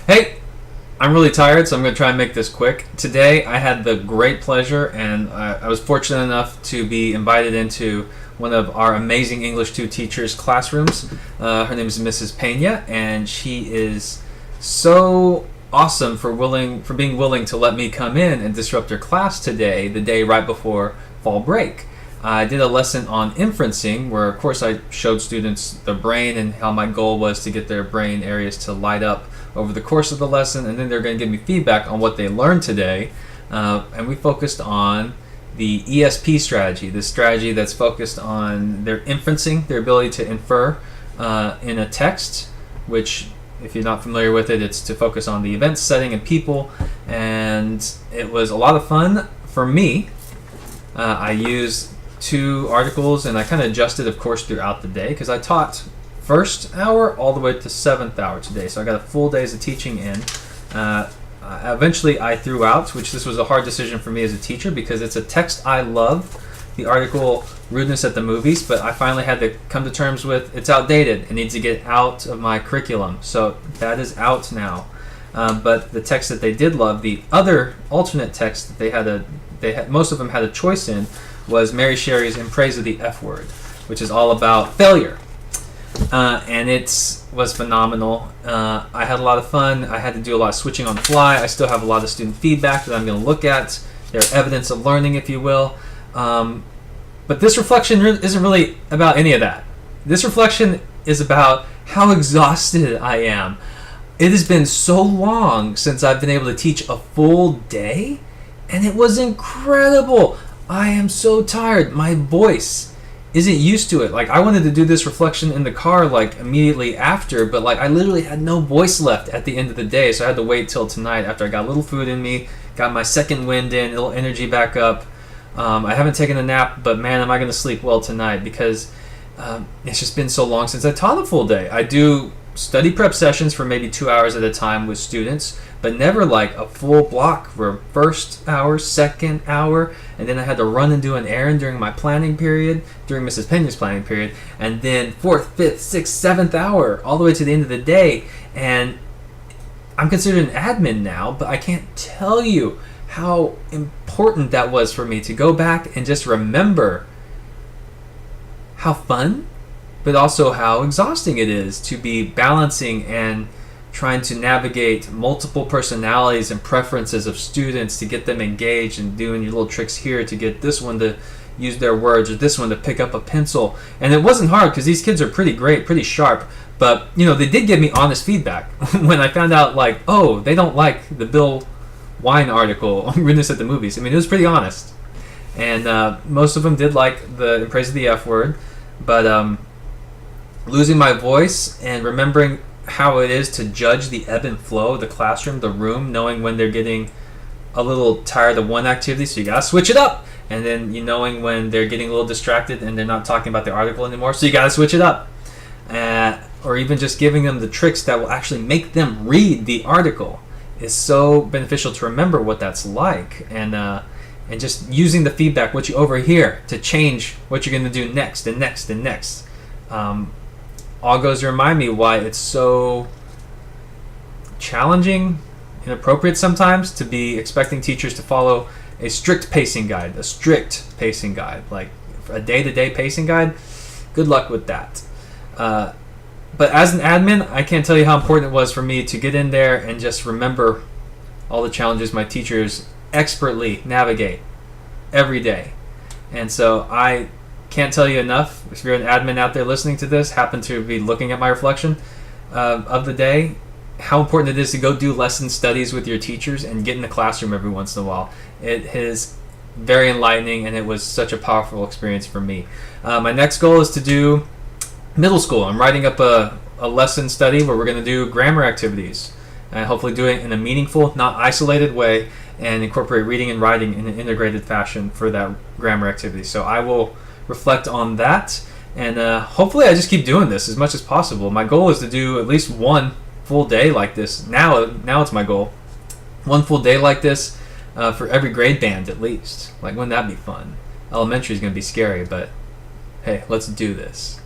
Hey, I'm really tired, so I'm going to try and make this quick. Today, I had the great pleasure, and I was fortunate enough to be invited into one of our amazing English 2 teachers' classrooms. Her name is Mrs. Pena, and she is so awesome for being willing to let me come in and disrupt her class today, the day right before fall break. I did a lesson on inferencing where, of course, I showed students the brain and how my goal was to get their brain areas to light up over the course of the lesson, and then they're going to give me feedback on what they learned today. And we focused on the ESP strategy, the strategy that's focused on their inferencing, their ability to infer in a text, which, if you're not familiar with it, it's to focus on the event, setting, and people. And it was a lot of fun for me. I used 2 articles, and I kind of adjusted, of course, throughout the day because I taught first hour all the way to 7th hour today, so I got a full days of teaching in. Eventually I threw out, which this was a hard decision for me as a teacher because it's a text I love, the article Rudeness at the Movies, but I finally had to come to terms with it's outdated. It needs to get out of my curriculum, so that is out now. But the text that they did love, the other alternate text that most of them had a choice in, was Mary Sherry's In Praise of the F Word, which is all about failure. And it was phenomenal. I had a lot of fun. I had to do a lot of switching on the fly. I still have a lot of student feedback that I'm going to look at. Their evidence of learning, if you will. But this reflection isn't really about any of that. This reflection is about how exhausted I am. It has been so long since I've been able to teach a full day, and it was incredible. I am so tired. My voice isn't used to it. Like, I wanted to do this reflection in the car like immediately after, but like I literally had no voice left at the end of the day, so I had to wait till tonight after I got a little food in me, got my second wind in, a little energy back up. I haven't taken a nap, but man, am I going to sleep well tonight because it's just been so long since I taught a full day. I do study prep sessions for maybe 2 hours at a time with students, but never like a full block for first hour, second hour, and then I had to run and do an errand during my planning period, during Mrs. Pena's planning period, and then 4th, 5th, 6th, 7th hour, all the way to the end of the day. And I'm considered an admin now, but I can't tell you how important that was for me to go back and just remember how fun, but also how exhausting it is to be balancing and trying to navigate multiple personalities and preferences of students to get them engaged and doing your little tricks here to get this one to use their words or this one to pick up a pencil. And it wasn't hard because these kids are pretty great, pretty sharp, but they did give me honest feedback when I found out, like, oh, they don't like the Bill Wine article on Rudeness at the Movies. I mean, it was pretty honest. And most of them did like the In Praise of the F Word, but losing my voice and remembering how it is to judge the ebb and flow of the classroom, the room, knowing when they're getting a little tired of one activity, so you gotta switch it up, and then knowing when they're getting a little distracted and they're not talking about the article anymore, so you gotta switch it up, or even just giving them the tricks that will actually make them read the article is so beneficial to remember what that's like, and just using the feedback, what you overhear, to change what you're going to do next and next and next. All goes to remind me why it's so challenging, inappropriate sometimes to be expecting teachers to follow a strict pacing guide, like a day-to-day pacing guide. Good luck with that. But as an admin, I can't tell you how important it was for me to get in there and just remember all the challenges my teachers expertly navigate every day. And so I can't tell you enough. If you're an admin out there listening to this, happen to be looking at my reflection of the day, how important it is to go do lesson studies with your teachers and get in the classroom every once in a while. It is very enlightening, and it was such a powerful experience for me. My next goal is to do middle school. I'm writing up a lesson study where we're going to do grammar activities and hopefully do it in a meaningful, not isolated way, and incorporate reading and writing in an integrated fashion for that grammar activity. So I will reflect on that, and hopefully I just keep doing this as much as possible. My goal is to do at least one full day like this. Now it's my goal. One full day like this for every grade band at least. Like, wouldn't that be fun? Elementary is going to be scary, but hey, let's do this.